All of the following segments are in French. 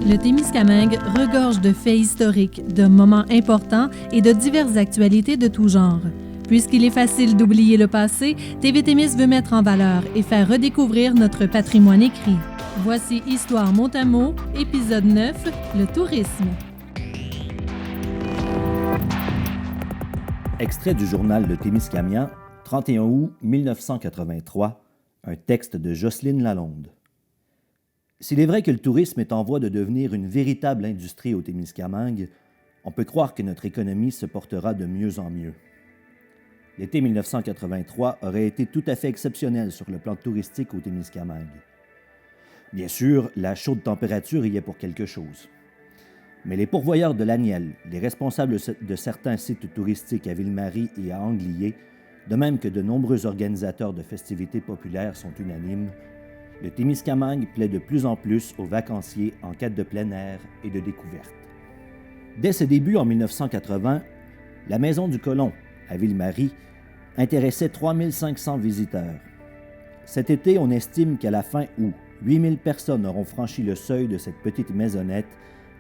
Le Témiscamingue regorge de faits historiques, de moments importants et de diverses actualités de tout genre. Puisqu'il est facile d'oublier le passé, TV Témis veut mettre en valeur et faire redécouvrir notre patrimoine écrit. Voici Histoire mot à mot, épisode 9, le tourisme. Extrait du journal Le Témiscamien, 31 août 1983, un texte de Jocelyne Lalonde. S'il est vrai que le tourisme est en voie de devenir une véritable industrie au Témiscamingue, on peut croire que notre économie se portera de mieux en mieux. L'été 1983 aurait été tout à fait exceptionnel sur le plan touristique au Témiscamingue. Bien sûr, la chaude température y est pour quelque chose. Mais les pourvoyeurs de l'Aniel, les responsables de certains sites touristiques à Ville-Marie et à Anglier, de même que de nombreux organisateurs de festivités populaires sont unanimes, le Témiscamingue plaît de plus en plus aux vacanciers en quête de plein air et de découverte. Dès ses débuts en 1980, la Maison du Colon, à Ville-Marie, intéressait 3500 visiteurs. Cet été, on estime qu'à la fin août, 8000 personnes auront franchi le seuil de cette petite maisonnette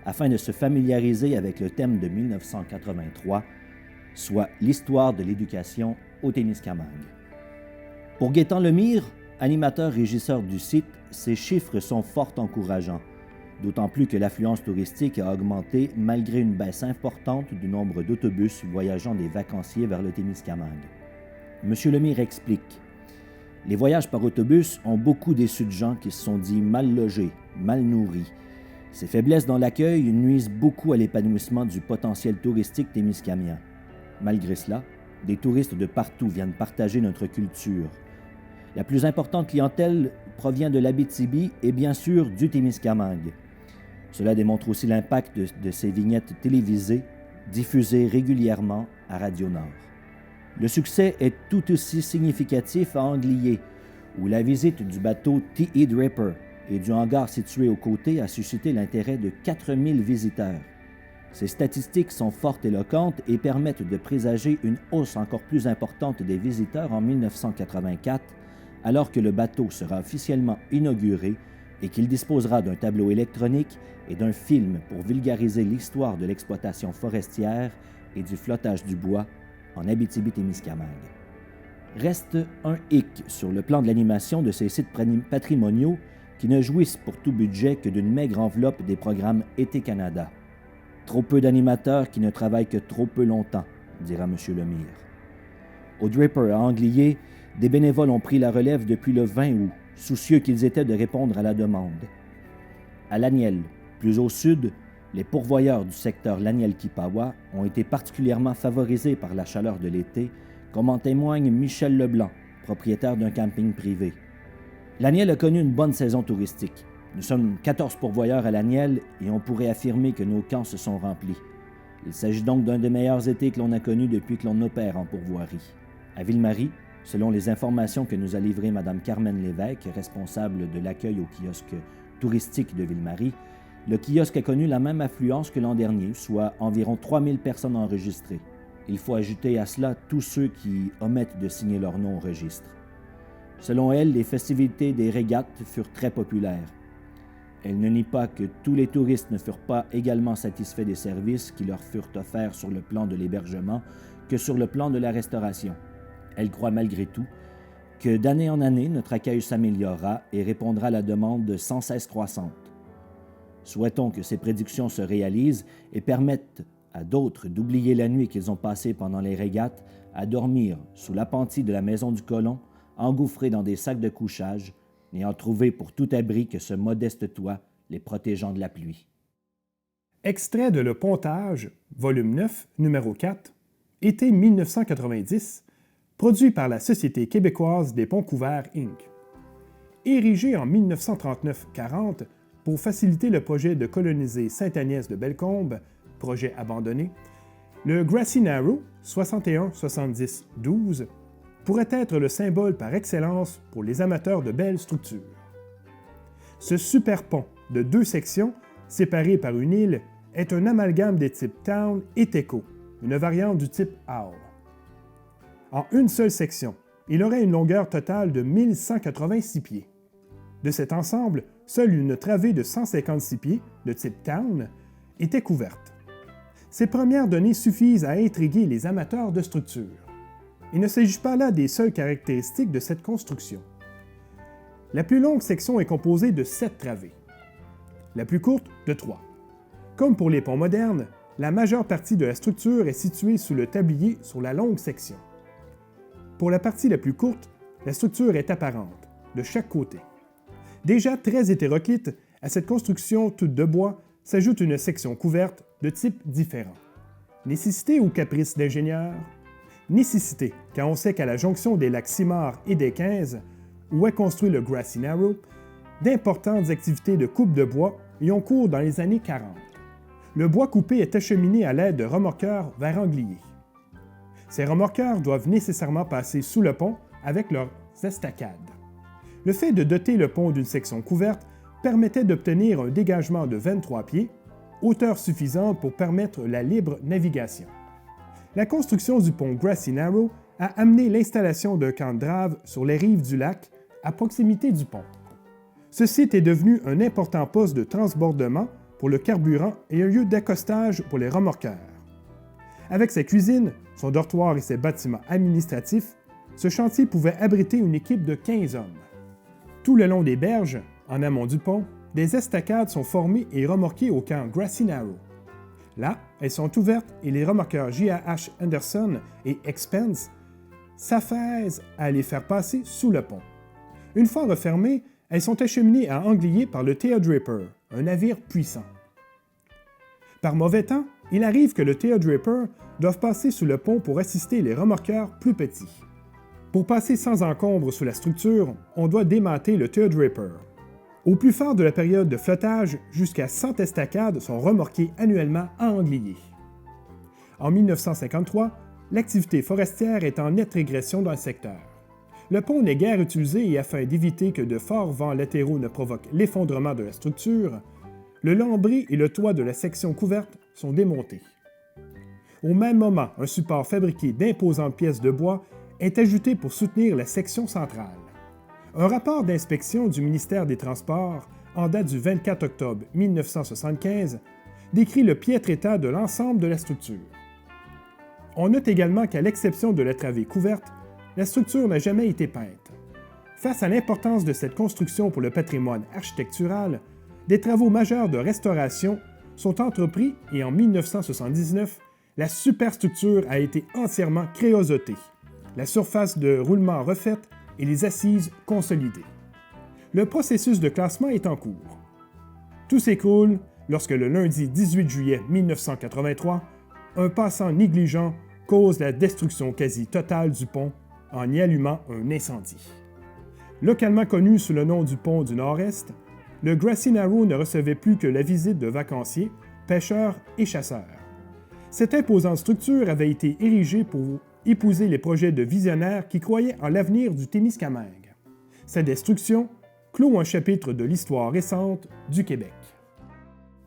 afin de se familiariser avec le thème de 1983, soit l'histoire de l'éducation au Témiscamingue. Pour Gaétan Lemire, animateur-régisseur du site, ces chiffres sont fort encourageants, d'autant plus que l'affluence touristique a augmenté malgré une baisse importante du nombre d'autobus voyageant des vacanciers vers le Témiscamingue. M. Lemire explique « Les voyages par autobus ont beaucoup déçu de gens qui se sont dit mal logés, mal nourris. Ces faiblesses dans l'accueil nuisent beaucoup à l'épanouissement du potentiel touristique témiscamien. Malgré cela, des touristes de partout viennent partager notre culture. La plus importante clientèle provient de l'Abitibi et bien sûr du Témiscamingue. Cela démontre aussi l'impact de ces vignettes télévisées diffusées régulièrement à Radio-Nord. Le succès est tout aussi significatif à Anglier, où la visite du bateau T.E. Draper et du hangar situé aux côtés a suscité l'intérêt de 4000 visiteurs. Ces statistiques sont fort éloquentes et permettent de présager une hausse encore plus importante des visiteurs en 1984, alors que le bateau sera officiellement inauguré et qu'il disposera d'un tableau électronique et d'un film pour vulgariser l'histoire de l'exploitation forestière et du flottage du bois en Abitibi-Témiscamingue. Reste un hic sur le plan de l'animation de ces sites patrimoniaux qui ne jouissent pour tout budget que d'une maigre enveloppe des programmes Été Canada. Trop peu d'animateurs qui ne travaillent que trop peu longtemps, dira M. Lemire. Au Draper à Anglier, des bénévoles ont pris la relève depuis le 20 août, soucieux qu'ils étaient de répondre à la demande. À l'Aniel, plus au sud, les pourvoyeurs du secteur Laniel-Kipawa ont été particulièrement favorisés par la chaleur de l'été, comme en témoigne Michel Leblanc, propriétaire d'un camping privé. L'Aniel a connu une bonne saison touristique. Nous sommes 14 pourvoyeurs à l'Aniel et on pourrait affirmer que nos camps se sont remplis. Il s'agit donc d'un des meilleurs étés que l'on a connus depuis que l'on opère en pourvoirie. À Ville-Marie, selon les informations que nous a livrées Mme Carmen Lévesque, responsable de l'accueil au kiosque touristique de Ville-Marie, le kiosque a connu la même affluence que l'an dernier, soit environ 3000 personnes enregistrées. Il faut ajouter à cela tous ceux qui omettent de signer leur nom au registre. Selon elle, les festivités des régates furent très populaires. Elle ne nie pas que tous les touristes ne furent pas également satisfaits des services qui leur furent offerts sur le plan de l'hébergement que sur le plan de la restauration. Elle croit malgré tout que d'année en année, notre accueil s'améliorera et répondra à la demande sans cesse croissante. Souhaitons que ces prédictions se réalisent et permettent à d'autres d'oublier la nuit qu'ils ont passée pendant les régates à dormir sous l'appentis de la Maison du Colon, engouffrés dans des sacs de couchage, n'ayant trouvé pour tout abri que ce modeste toit les protégeant de la pluie. Extrait de Le Pontage, volume 9, numéro 4, été 1990, produit par la Société québécoise des ponts couverts Inc. Érigé en 1939-40 pour faciliter le projet de coloniser Sainte-Agnès-de-Bellecombe, projet abandonné, le Grassy Narrow 61-70-12 pourrait être le symbole par excellence pour les amateurs de belles structures. Ce super pont de 2 sections, séparées par une île, est un amalgame des types Town et Teco, une variante du type Owl. En une seule section, il aurait une longueur totale de 1186 pieds. De cet ensemble, seule une travée de 156 pieds, de type Town, était couverte. Ces premières données suffisent à intriguer les amateurs de structure. Il ne s'agit pas là des seules caractéristiques de cette construction. La plus longue section est composée de 7 travées, la plus courte de 3. Comme pour les ponts modernes, la majeure partie de la structure est située sous le tablier sur la longue section. Pour la partie la plus courte, la structure est apparente, de chaque côté. Déjà très hétéroclite, à cette construction toute de bois s'ajoute une section couverte de type différent. Nécessité ou caprice d'ingénieur? Nécessité, car on sait qu'à la jonction des lacs Simard et des 15, où est construit le Grassy Narrow, d'importantes activités de coupe de bois y ont cours dans les années 40. Le bois coupé est acheminé à l'aide de remorqueurs vers Anglier. Ces remorqueurs doivent nécessairement passer sous le pont avec leurs estacades. Le fait de doter le pont d'une section couverte permettait d'obtenir un dégagement de 23 pieds, hauteur suffisante pour permettre la libre navigation. La construction du pont Grassy Narrow a amené l'installation d'un camp de drave sur les rives du lac, à proximité du pont. Ce site est devenu un important poste de transbordement pour le carburant et un lieu d'accostage pour les remorqueurs. Avec sa cuisine, son dortoir et ses bâtiments administratifs, ce chantier pouvait abriter une équipe de 15 hommes. Tout le long des berges, en amont du pont, des estacades sont formées et remorquées au camp Grassy Narrow. Là, elles sont ouvertes et les remorqueurs J.A.H. Anderson et Expense s'affaisent à les faire passer sous le pont. Une fois refermées, elles sont acheminées à Anglier par le Teardraper, un navire puissant. Par mauvais temps, il arrive que le Teardraper doive passer sous le pont pour assister les remorqueurs plus petits. Pour passer sans encombre sous la structure, on doit démâter le Teardraper. Au plus fort de la période de flottage, jusqu'à 100 estacades sont remorquées annuellement à Anglier. En 1953, l'activité forestière est en nette régression dans le secteur. Le pont n'est guère utilisé et afin d'éviter que de forts vents latéraux ne provoquent l'effondrement de la structure, le lambris et le toit de la section couverte sont démontés. Au même moment, un support fabriqué d'imposantes pièces de bois est ajouté pour soutenir la section centrale. Un rapport d'inspection du ministère des Transports, en date du 24 octobre 1975, décrit le piètre état de l'ensemble de la structure. On note également qu'à l'exception de la travée couverte, la structure n'a jamais été peinte. Face à l'importance de cette construction pour le patrimoine architectural, des travaux majeurs de restauration sont entrepris et en 1979, la superstructure a été entièrement créosotée, la surface de roulement refaite et les assises consolidées. Le processus de classement est en cours. Tout s'écroule lorsque le lundi 18 juillet 1983, un passant négligent cause la destruction quasi totale du pont en y allumant un incendie. Localement connu sous le nom du pont du Nord-Est, le Grassy Narrow ne recevait plus que la visite de vacanciers, pêcheurs et chasseurs. Cette imposante structure avait été érigée pour épouser les projets de visionnaires qui croyaient en l'avenir du Témiscamingue. Sa destruction clôt un chapitre de l'histoire récente du Québec.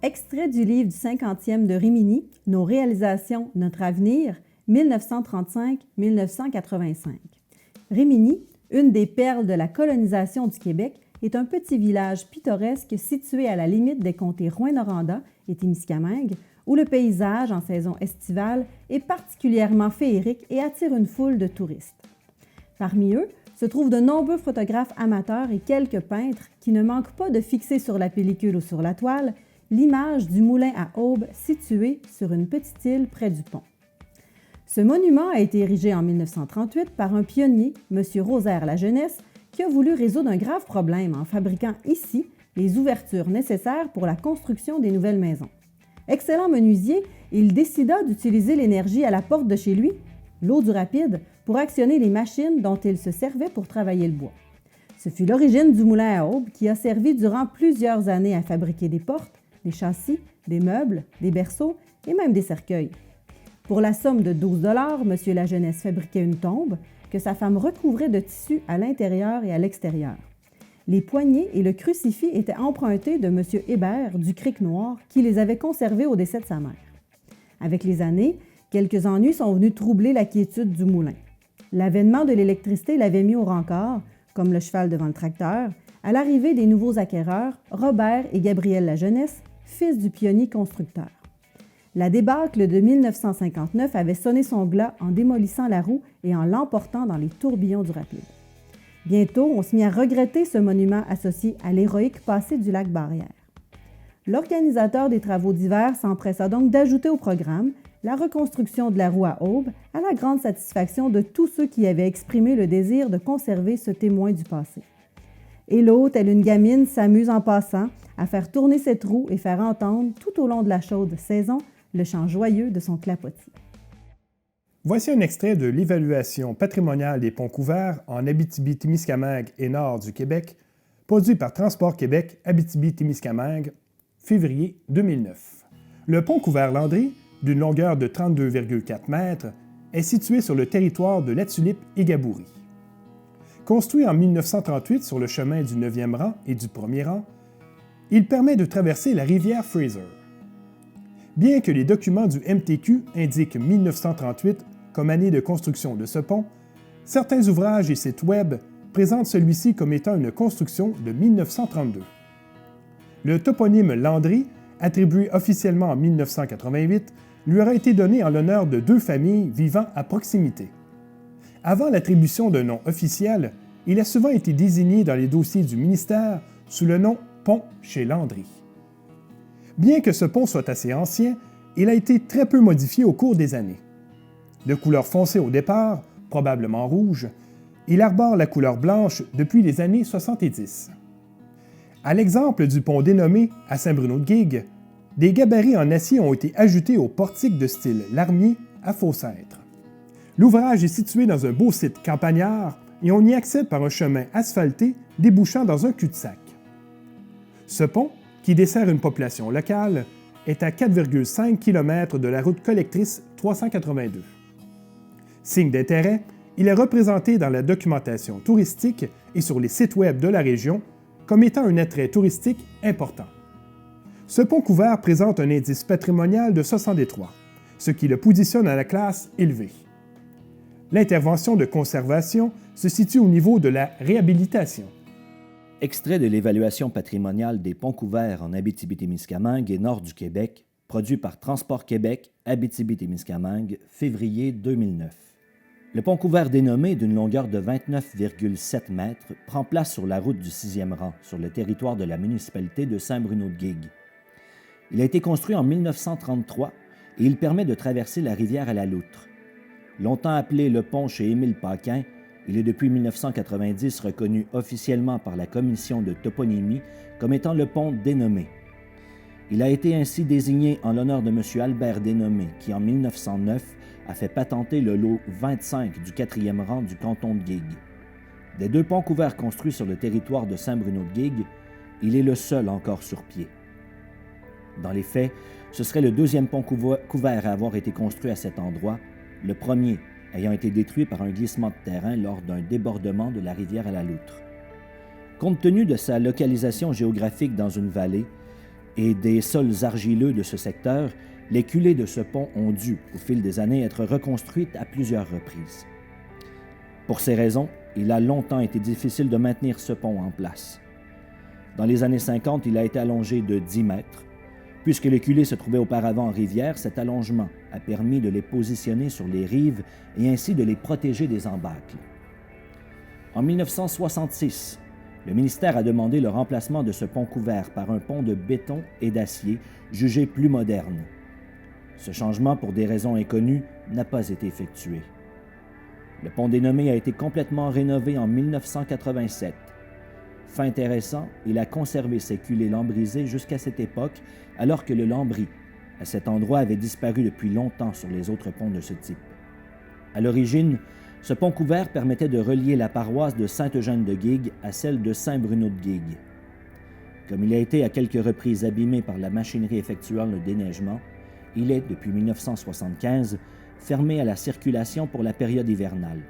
Extrait du livre du 50e de Rimini, Nos réalisations, notre avenir, 1935-1985. Rimini, une des perles de la colonisation du Québec, est un petit village pittoresque situé à la limite des comtés Rouyn-Noranda et Témiscamingue, où le paysage en saison estivale est particulièrement féerique et attire une foule de touristes. Parmi eux se trouvent de nombreux photographes amateurs et quelques peintres qui ne manquent pas de fixer sur la pellicule ou sur la toile l'image du moulin à aube situé sur une petite île près du pont. Ce monument a été érigé en 1938 par un pionnier, M. Rosaire Lajeunesse, qui a voulu résoudre un grave problème en fabriquant ici les ouvertures nécessaires pour la construction des nouvelles maisons. Excellent menuisier, il décida d'utiliser l'énergie à la porte de chez lui, l'eau du rapide, pour actionner les machines dont il se servait pour travailler le bois. Ce fut l'origine du moulin à aube qui a servi durant plusieurs années à fabriquer des portes, des châssis, des meubles, des berceaux et même des cercueils. Pour la somme de 12 $, M. Lajeunesse fabriquait une tombe que sa femme recouvrait de tissu à l'intérieur et à l'extérieur. Les poignées et le crucifix étaient empruntés de M. Hébert du Cric-Noir qui les avait conservés au décès de sa mère. Avec les années, quelques ennuis sont venus troubler la quiétude du moulin. L'avènement de l'électricité l'avait mis au rencard, comme le cheval devant le tracteur, à l'arrivée des nouveaux acquéreurs, Robert et Gabriel Lajeunesse, fils du pionnier constructeur. La débâcle de 1959 avait sonné son glas en démolissant la roue et en l'emportant dans les tourbillons du rapide. Bientôt, on se mit à regretter ce monument associé à l'héroïque passé du lac Barrière. L'organisateur des travaux d'hiver s'empressa donc d'ajouter au programme la reconstruction de la roue à aubes, à la grande satisfaction de tous ceux qui avaient exprimé le désir de conserver ce témoin du passé. Et l'autre, telle une gamine, s'amuse en passant à faire tourner cette roue et faire entendre, tout au long de la chaude saison, le chant joyeux de son clapotis. Voici un extrait de l'évaluation patrimoniale des ponts couverts en Abitibi-Témiscamingue et nord du Québec, produit par Transport Québec Abitibi-Témiscamingue, février 2009. Le pont couvert Landry, d'une longueur de 32,4 mètres, est situé sur le territoire de Latulippe et Gabourie. Construit en 1938 sur le chemin du 9e rang et du 1er rang, il permet de traverser la rivière Fraser. Bien que les documents du MTQ indiquent 1938 comme année de construction de ce pont, certains ouvrages et sites web présentent celui-ci comme étant une construction de 1932. Le toponyme Landry, attribué officiellement en 1988, lui aura été donné en l'honneur de deux familles vivant à proximité. Avant l'attribution d'un nom officiel, il a souvent été désigné dans les dossiers du ministère sous le nom Pont chez Landry. Bien que ce pont soit assez ancien, il a été très peu modifié au cours des années. De couleur foncée au départ, probablement rouge, il arbore la couleur blanche depuis les années 70. À l'exemple du pont dénommé à Saint-Bruno-de-Guigues, des gabarits en acier ont été ajoutés au portique de style Larmier à Faux-Cintre. L'ouvrage est situé dans un beau site campagnard et on y accède par un chemin asphalté débouchant dans un cul-de-sac. Ce pont, qui dessert une population locale, est à 4,5 km de la route collectrice 382. Signe d'intérêt, il est représenté dans la documentation touristique et sur les sites web de la région comme étant un attrait touristique important. Ce pont couvert présente un indice patrimonial de 63, ce qui le positionne à la classe élevée. L'intervention de conservation se situe au niveau de la réhabilitation. Extrait de l'évaluation patrimoniale des ponts couverts en Abitibi-Témiscamingue et nord du Québec, produit par Transport Québec Abitibi-Témiscamingue, février 2009. Le pont couvert dénommé, d'une longueur de 29,7 mètres, prend place sur la route du 6e rang, sur le territoire de la municipalité de Saint-Bruno-de-Guigues. Il a été construit en 1933 et il permet de traverser la rivière à la loutre. Longtemps appelé le pont chez Émile Paquin, il est depuis 1990 reconnu officiellement par la Commission de toponymie comme étant le pont Dénommé. Il a été ainsi désigné en l'honneur de M. Albert Dénommé, qui en 1909 a fait patenter le lot 25 du 4e rang du canton de Guigues. Des deux ponts couverts construits sur le territoire de Saint-Bruno-de-Guigues, il est le seul encore sur pied. Dans les faits, ce serait le deuxième pont couvert à avoir été construit à cet endroit, le premier ayant été détruit par un glissement de terrain lors d'un débordement de la rivière à la loutre. Compte tenu de sa localisation géographique dans une vallée et des sols argileux de ce secteur, les culées de ce pont ont dû, au fil des années, être reconstruites à plusieurs reprises. Pour ces raisons, il a longtemps été difficile de maintenir ce pont en place. Dans les années 50, il a été allongé de 10 mètres. Puisque les culées se trouvaient auparavant en rivière, cet allongement a permis de les positionner sur les rives et ainsi de les protéger des embâcles. En 1966, le ministère a demandé le remplacement de ce pont couvert par un pont de béton et d'acier jugé plus moderne. Ce changement, pour des raisons inconnues, n'a pas été effectué. Le pont dénommé a été complètement rénové en 1987. Fait intéressant, il a conservé ses culées lambrisées jusqu'à cette époque, alors que le lambris, à cet endroit, avait disparu depuis longtemps sur les autres ponts de ce type. À l'origine, ce pont couvert permettait de relier la paroisse de Sainte-Eugène-de-Guigues à celle de Saint-Bruno-de-Guigues. Comme il a été à quelques reprises abîmé par la machinerie effectuant le déneigement, il est, depuis 1975, fermé à la circulation pour la période hivernale.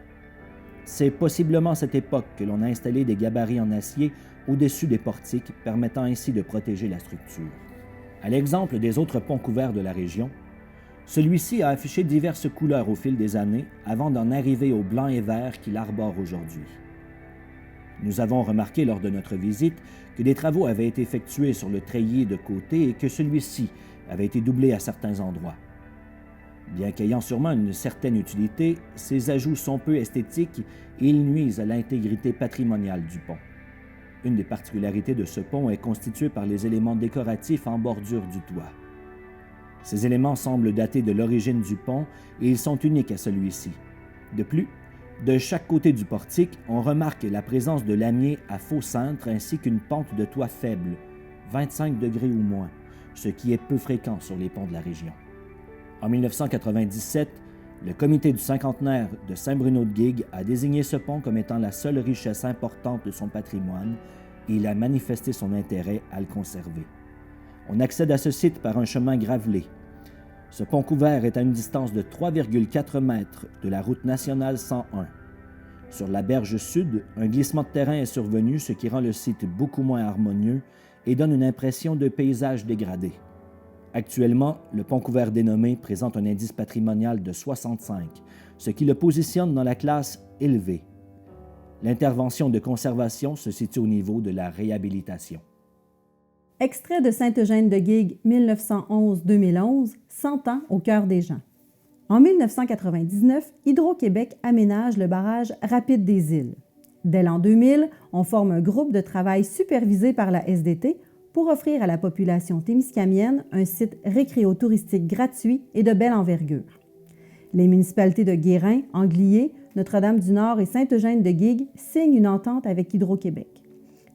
C'est possiblement à cette époque que l'on a installé des gabarits en acier au-dessus des portiques, permettant ainsi de protéger la structure. À l'exemple des autres ponts couverts de la région, celui-ci a affiché diverses couleurs au fil des années avant d'en arriver au blanc et vert qu'il arbore aujourd'hui. Nous avons remarqué lors de notre visite que des travaux avaient été effectués sur le treillis de côté et que celui-ci avait été doublé à certains endroits. Bien qu'ayant sûrement une certaine utilité, ces ajouts sont peu esthétiques et ils nuisent à l'intégrité patrimoniale du pont. Une des particularités de ce pont est constituée par les éléments décoratifs en bordure du toit. Ces éléments semblent dater de l'origine du pont et ils sont uniques à celui-ci. De plus, de chaque côté du portique, on remarque la présence de lamiers à faux cintre ainsi qu'une pente de toit faible, 25 degrés ou moins, ce qui est peu fréquent sur les ponts de la région. En 1997, le comité du cinquantenaire de Saint-Bruno-de-Guigues a désigné ce pont comme étant la seule richesse importante de son patrimoine et il a manifesté son intérêt à le conserver. On accède à ce site par un chemin gravelé. Ce pont couvert est à une distance de 3,4 mètres de la route nationale 101. Sur la berge sud, un glissement de terrain est survenu, ce qui rend le site beaucoup moins harmonieux et donne une impression de paysage dégradé. Actuellement, le pont couvert dénommé présente un indice patrimonial de 65, ce qui le positionne dans la classe élevée. L'intervention de conservation se situe au niveau de la réhabilitation. Extrait de Sainte-Eugène-de-Guigues 1911-2011, 100 ans au cœur des gens. En 1999, Hydro-Québec aménage le barrage rapide des Îles. Dès l'an 2000, on forme un groupe de travail supervisé par la SDT pour offrir à la population témiscamienne un site récréotouristique gratuit et de belle envergure. Les municipalités de Guérin, Anglier, Notre-Dame-du-Nord et Sainte-Eugène-de-Guigues signent une entente avec Hydro-Québec.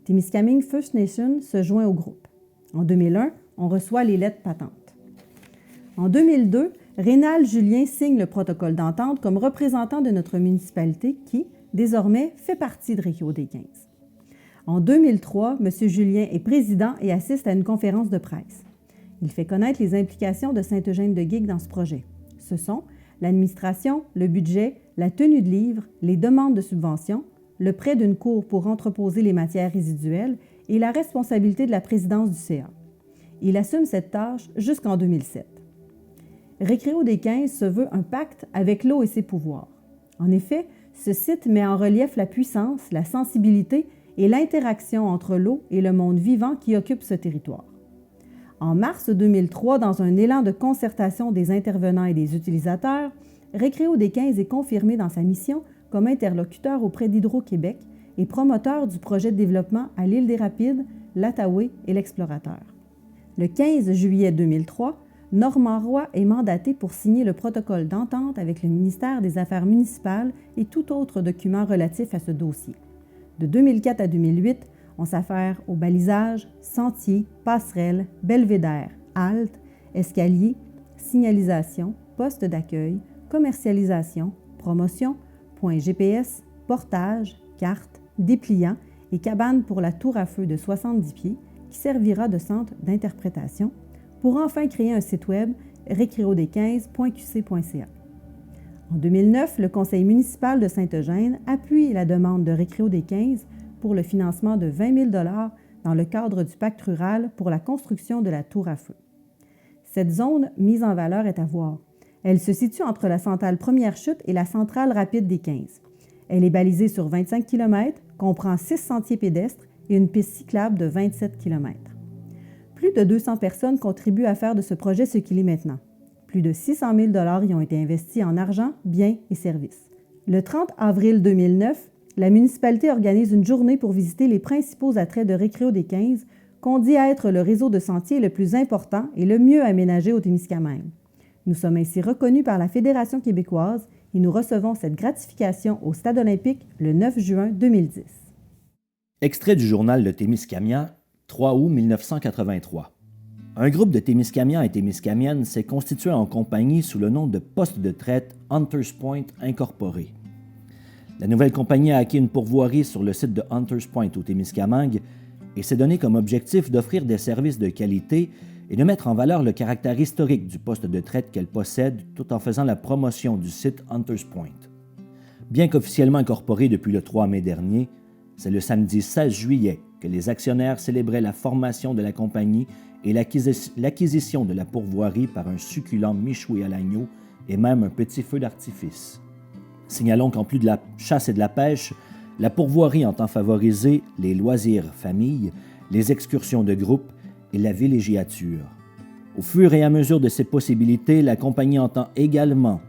Témiscamingue First Nation se joint au groupe. En 2001, on reçoit les lettres patentes. En 2002, Rénal Julien signe le protocole d'entente comme représentant de notre municipalité qui, désormais, fait partie de Récréo-des-15. En 2003, M. Julien est président et assiste à une conférence de presse. Il fait connaître les implications de Sainte-Eugène-de-Guigues dans ce projet. Ce sont l'administration, le budget, la tenue de livres, les demandes de subventions, le prêt d'une cour pour entreposer les matières résiduelles et la responsabilité de la présidence du CA. Il assume cette tâche jusqu'en 2007. Récréo-des-15 se veut un pacte avec l'eau et ses pouvoirs. En effet, ce site met en relief la puissance, la sensibilité et l'interaction entre l'eau et le monde vivant qui occupe ce territoire. En mars 2003, dans un élan de concertation des intervenants et des utilisateurs, Récréo-des-15 est confirmé dans sa mission comme interlocuteur auprès d'Hydro-Québec et promoteur du projet de développement à l'île des Rapides, l'Outaouais et l'Explorateur. Le 15 juillet 2003, Normand Roy est mandaté pour signer le protocole d'entente avec le ministère des Affaires municipales et tout autre document relatif à ce dossier. De 2004 à 2008, on s'affaire au balisage, sentiers, passerelles, belvédères, haltes, escaliers, signalisation, postes d'accueil, commercialisation, promotion, points GPS, portage, cartes, dépliants et cabane pour la tour à feu de 70 pieds qui servira de centre d'interprétation pour enfin créer un site web récréodés15.qc.ca. En 2009, le conseil municipal de Sainte-Eugène appuie la demande de Récréo-des-15 pour le financement de 20 000 $ dans le cadre du pacte rural pour la construction de la tour à feu. Cette zone mise en valeur est à voir. Elle se situe entre la centrale Première Chute et la centrale rapide des 15. Elle est balisée sur 25 km, comprend 6 sentiers pédestres et une piste cyclable de 27 km. Plus de 200 personnes contribuent à faire de ce projet ce qu'il est maintenant. Plus de 600 000 $ y ont été investis en argent, biens et services. Le 30 avril 2009, la municipalité organise une journée pour visiter les principaux attraits de Récréo-des-15, qu'on dit être le réseau de sentiers le plus important et le mieux aménagé au Témiscamingue. Nous sommes ainsi reconnus par la Fédération québécoise et nous recevons cette gratification au Stade olympique le 9 juin 2010. Extrait du journal Le Témiscamien, 3 août 1983. Un groupe de Témiscamiens et Témiscamiennes s'est constitué en compagnie sous le nom de Poste de traite Hunters Point Incorporé. La nouvelle compagnie a acquis une pourvoirie sur le site de Hunters Point au Témiscamingue et s'est donné comme objectif d'offrir des services de qualité et de mettre en valeur le caractère historique du poste de traite qu'elle possède tout en faisant la promotion du site Hunters Point. Bien qu'officiellement incorporé depuis le 3 mai dernier, c'est le samedi 16 juillet que les actionnaires célébraient la formation de la compagnie et l'acquisition de la pourvoirie par un succulent michoui à l'agneau et même un petit feu d'artifice. Signalons qu'en plus de la chasse et de la pêche, La pourvoirie entend favoriser les loisirs famille, les excursions de groupe et la villégiature. Au fur et à mesure de ces possibilités, la compagnie entend également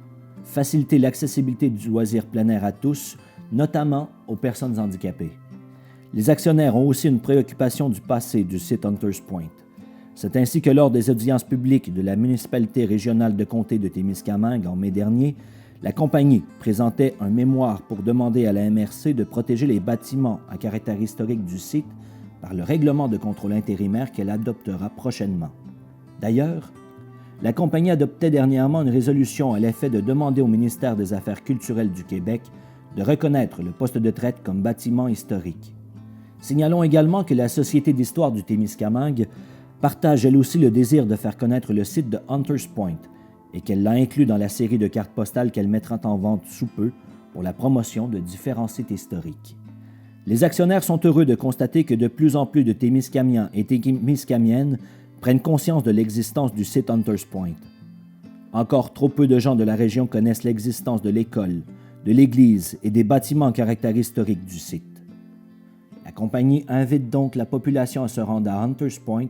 faciliter l'accessibilité du loisir plein air à tous, notamment aux personnes handicapées. Les actionnaires ont aussi une préoccupation du passé du site Hunters Point. C'est ainsi que lors des audiences publiques de la municipalité régionale de comté de Témiscamingue en mai dernier, la compagnie présentait un mémoire pour demander à la MRC de protéger les bâtiments à caractère historique du site par le règlement de contrôle intérimaire qu'elle adoptera prochainement. D'ailleurs, la compagnie adoptait dernièrement une résolution à l'effet de demander au ministère des Affaires culturelles du Québec de reconnaître le poste de traite comme bâtiment historique. Signalons également que la Société d'histoire du Témiscamingue partage elle aussi le désir de faire connaître le site de Hunters Point et qu'elle l'a inclus dans la série de cartes postales qu'elle mettra en vente sous peu pour la promotion de différents sites historiques. Les actionnaires sont heureux de constater que de plus en plus de Témiscamiens et Témiscamiennes prennent conscience de l'existence du site Hunters Point. Encore trop peu de gens de la région connaissent l'existence de l'école, de l'église et des bâtiments à caractère historique du site. La compagnie invite donc la population à se rendre à Hunters Point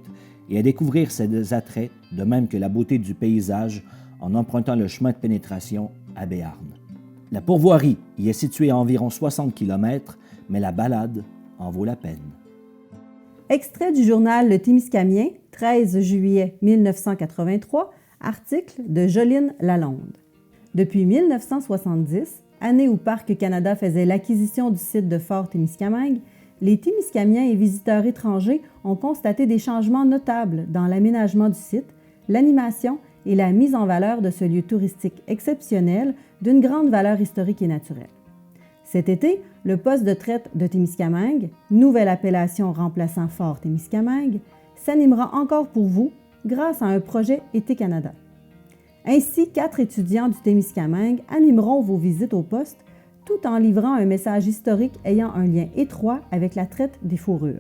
et à découvrir ses attraits, de même que la beauté du paysage, en empruntant le chemin de pénétration à Béarn. La pourvoirie y est située à environ 60 km, mais la balade en vaut la peine. Extrait du journal Le Témiscamien, 13 juillet 1983, article de Jolene Lalonde. Depuis 1970, année où Parc Canada faisait l'acquisition du site de Fort Témiscamingue, les Témiscamiens et visiteurs étrangers ont constaté des changements notables dans l'aménagement du site, l'animation et la mise en valeur de ce lieu touristique exceptionnel d'une grande valeur historique et naturelle. Cet été, le poste de traite de Témiscamingue, nouvelle appellation remplaçant Fort Témiscamingue, s'animera encore pour vous grâce à un projet Été Canada. Ainsi, 4 étudiants du Témiscamingue animeront vos visites au poste tout en livrant un message historique ayant un lien étroit avec la traite des fourrures.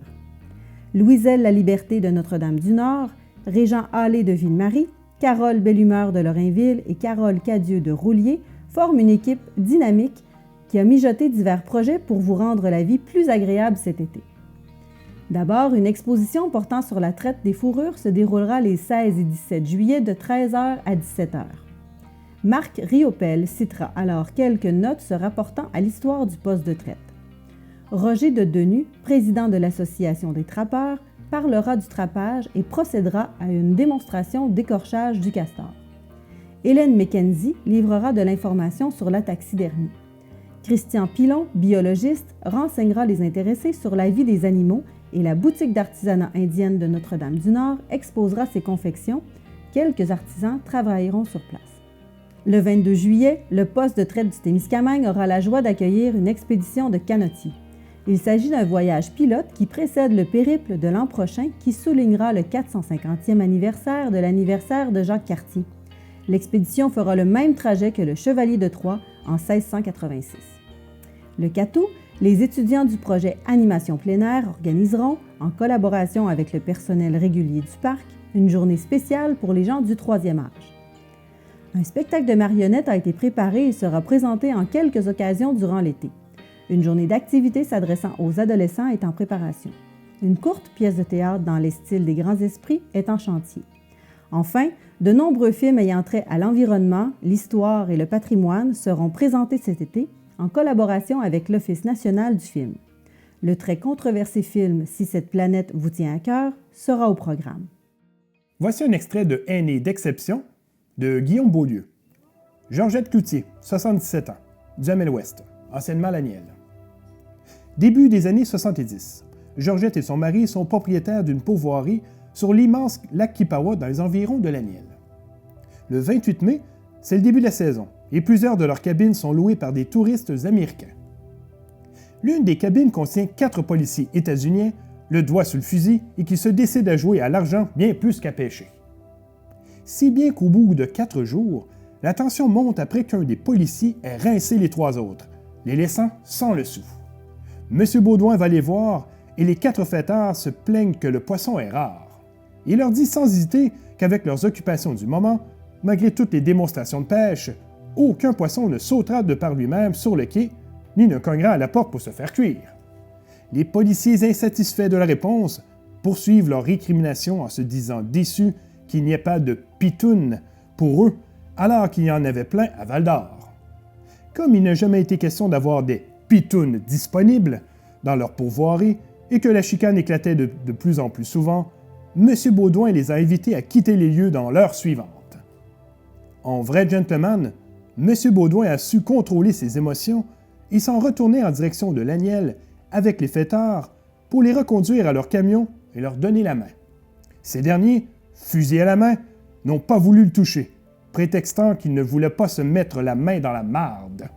Louiselle Laliberté de Notre-Dame-du-Nord, Régent Hallé de Ville-Marie, Carole Bellumeur de Lorrainville et Carole Cadieux de Roulier forment une équipe dynamique qui a mijoté divers projets pour vous rendre la vie plus agréable cet été. D'abord, une exposition portant sur la traite des fourrures se déroulera les 16 et 17 juillet de 13h à 17h. Marc Riopel citera alors quelques notes se rapportant à l'histoire du poste de traite. Roger de Denu, président de l'Association des trappeurs, parlera du trappage et procédera à une démonstration d'écorchage du castor. Hélène McKenzie livrera de l'information sur la taxidermie. Christian Pilon, biologiste, renseignera les intéressés sur la vie des animaux et la boutique d'artisanat indienne de Notre-Dame-du-Nord exposera ses confections. Quelques artisans travailleront sur place. Le 22 juillet, le poste de traite du Témiscamingue aura la joie d'accueillir une expédition de canotiers. Il s'agit d'un voyage pilote qui précède le périple de l'an prochain qui soulignera le 450e anniversaire de l'anniversaire de Jacques Cartier. L'expédition fera le même trajet que le Chevalier de Troyes en 1686. Le 4 août, les étudiants du projet Animation plein air organiseront, en collaboration avec le personnel régulier du parc, une journée spéciale pour les gens du 3e âge. Un spectacle de marionnettes a été préparé et sera présenté en quelques occasions durant l'été. Une journée d'activité s'adressant aux adolescents est en préparation. Une courte pièce de théâtre dans les styles des grands esprits est en chantier. Enfin, de nombreux films ayant trait à l'environnement, l'histoire et le patrimoine seront présentés cet été en collaboration avec l'Office national du film. Le très controversé film « Si cette planète vous tient à cœur » sera au programme. Voici un extrait de Aîné d'exception de Guillaume Beaulieu. Georgette Cloutier, 77 ans, du Hamel-Ouest, anciennement Laniel. Début des années 70, Georgette et son mari sont propriétaires d'une pourvoirie sur l'immense lac Kipawa dans les environs de Laniel. Le 28 mai, c'est le début de la saison et plusieurs de leurs cabines sont louées par des touristes américains. L'une des cabines contient 4 policiers états-uniens, le doigt sur le fusil et qui se décident à jouer à l'argent bien plus qu'à pêcher. Si bien qu'au bout de 4 jours, la tension monte après qu'un des policiers ait rincé les 3 autres, les laissant sans le sou. M. Baudouin va les voir et les 4 fêtards se plaignent que le poisson est rare. Il leur dit sans hésiter qu'avec leurs occupations du moment, malgré toutes les démonstrations de pêche, aucun poisson ne sautera de par lui-même sur le quai, ni ne cognera à la porte pour se faire cuire. Les policiers insatisfaits de la réponse poursuivent leur récrimination en se disant déçus qu'il n'y ait pas de pitounes pour eux, alors qu'il y en avait plein à Val-d'Or. Comme il n'a jamais été question d'avoir des pitounes disponibles dans leur pourvoirie et que la chicane éclatait de plus en plus souvent, M. Baudouin les a invités à quitter les lieux dans l'heure suivante. En vrai gentleman, M. Baudouin a su contrôler ses émotions et s'en retourner en direction de l'Aniel avec les fêtards pour les reconduire à leur camion et leur donner la main. Ces derniers, fusil à la main, n'ont pas voulu le toucher, prétextant qu'ils ne voulaient pas se mettre la main dans la marde.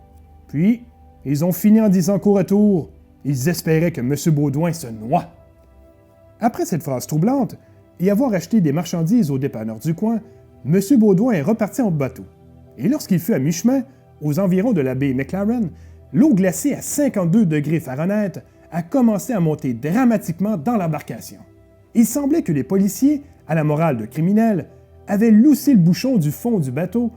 Puis, ils ont fini en disant qu'au retour, ils espéraient que M. Baudouin se noie. Après cette phrase troublante, et avoir acheté des marchandises au dépanneur du coin, M. Baudouin est reparti en bateau. Et lorsqu'il fut à mi-chemin, aux environs de la baie McLaren, l'eau glacée à 52 degrés Fahrenheit a commencé à monter dramatiquement dans l'embarcation. Il semblait que les policiers, à la morale de criminels, avaient loussé le bouchon du fond du bateau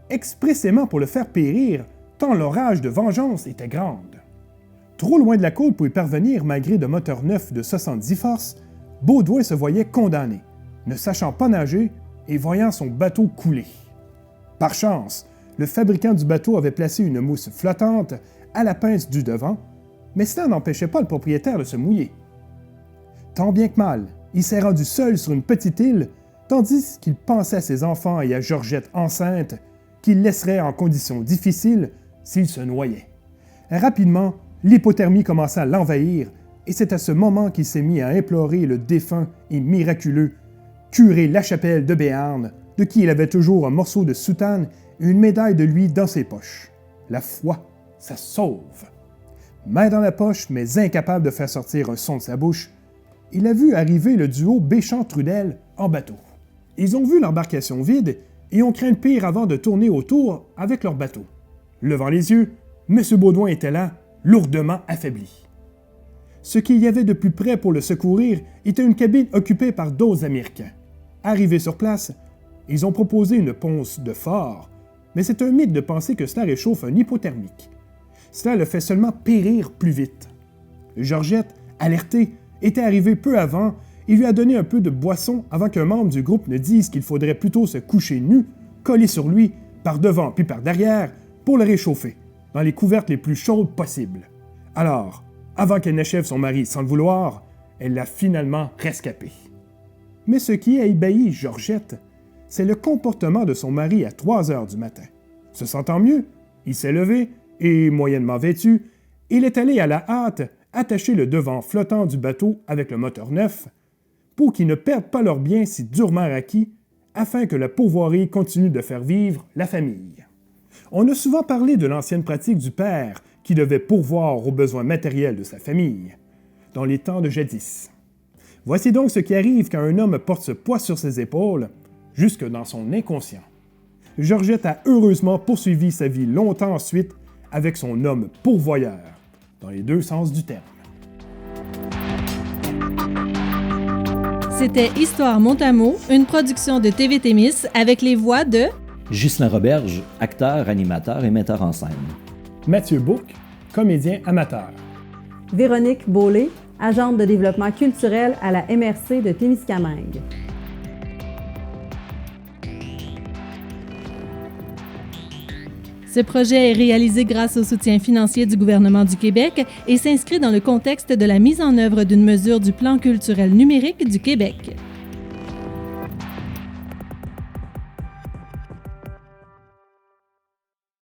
expressément pour le faire périr, tant leur rage de vengeance était grande. Trop loin de la côte pour y parvenir malgré de moteurs neufs de 70 forces, Baudouin se voyait condamné, ne sachant pas nager et voyant son bateau couler. Par chance, le fabricant du bateau avait placé une mousse flottante à la pince du devant, mais cela n'empêchait pas le propriétaire de se mouiller. Tant bien que mal, il s'est rendu seul sur une petite île, tandis qu'il pensait à ses enfants et à Georgette enceinte, qu'il laisserait en conditions difficiles s'il se noyait. Rapidement, l'hypothermie commença à l'envahir, et c'est à ce moment qu'il s'est mis à implorer le défunt et miraculeux curé Lachapelle de Béarn, de qui il avait toujours un morceau de soutane et une médaille de lui dans ses poches. La foi, ça sauve. Main dans la poche, mais incapable de faire sortir un son de sa bouche, il a vu arriver le duo Béchamp-Trudel en bateau. Ils ont vu l'embarcation vide et ont craint le pire avant de tourner autour avec leur bateau. Levant les yeux, M. Baudouin était là, lourdement affaibli. Ce qu'il y avait de plus près pour le secourir était une cabine occupée par d'autres Américains. Arrivés sur place, ils ont proposé une ponce de fort, mais c'est un mythe de penser que cela réchauffe un hypothermique. Cela le fait seulement périr plus vite. Georgette, alertée, était arrivée peu avant et lui a donné un peu de boisson avant qu'un membre du groupe ne dise qu'il faudrait plutôt se coucher nu, collé sur lui, par devant puis par derrière, pour le réchauffer, dans les couvertes les plus chaudes possibles. Alors, avant qu'elle n'achève son mari sans le vouloir, elle l'a finalement rescapé. Mais ce qui a ébahi Georgette, c'est le comportement de son mari à 3 heures du matin. Se sentant mieux, il s'est levé et, moyennement vêtu, il est allé à la hâte attacher le devant flottant du bateau avec le moteur neuf pour qu'ils ne perdent pas leurs biens si durement acquis afin que la pourvoirie continue de faire vivre la famille. On a souvent parlé de l'ancienne pratique du père qui devait pourvoir aux besoins matériels de sa famille, dans les temps de jadis. Voici donc ce qui arrive quand un homme porte ce poids sur ses épaules, jusque dans son inconscient. Georgette a heureusement poursuivi sa vie longtemps ensuite avec son homme pourvoyeur, dans les deux sens du terme. C'était Histoire Mont-à-Mot, une production de TV Témis avec les voix de Ghislain Roberge, acteur, animateur et metteur en scène. Mathieu Bourque, comédien amateur. Véronique Beaulé, agente de développement culturel à la MRC de Témiscamingue. Ce projet est réalisé grâce au soutien financier du gouvernement du Québec et s'inscrit dans le contexte de la mise en œuvre d'une mesure du Plan culturel numérique du Québec.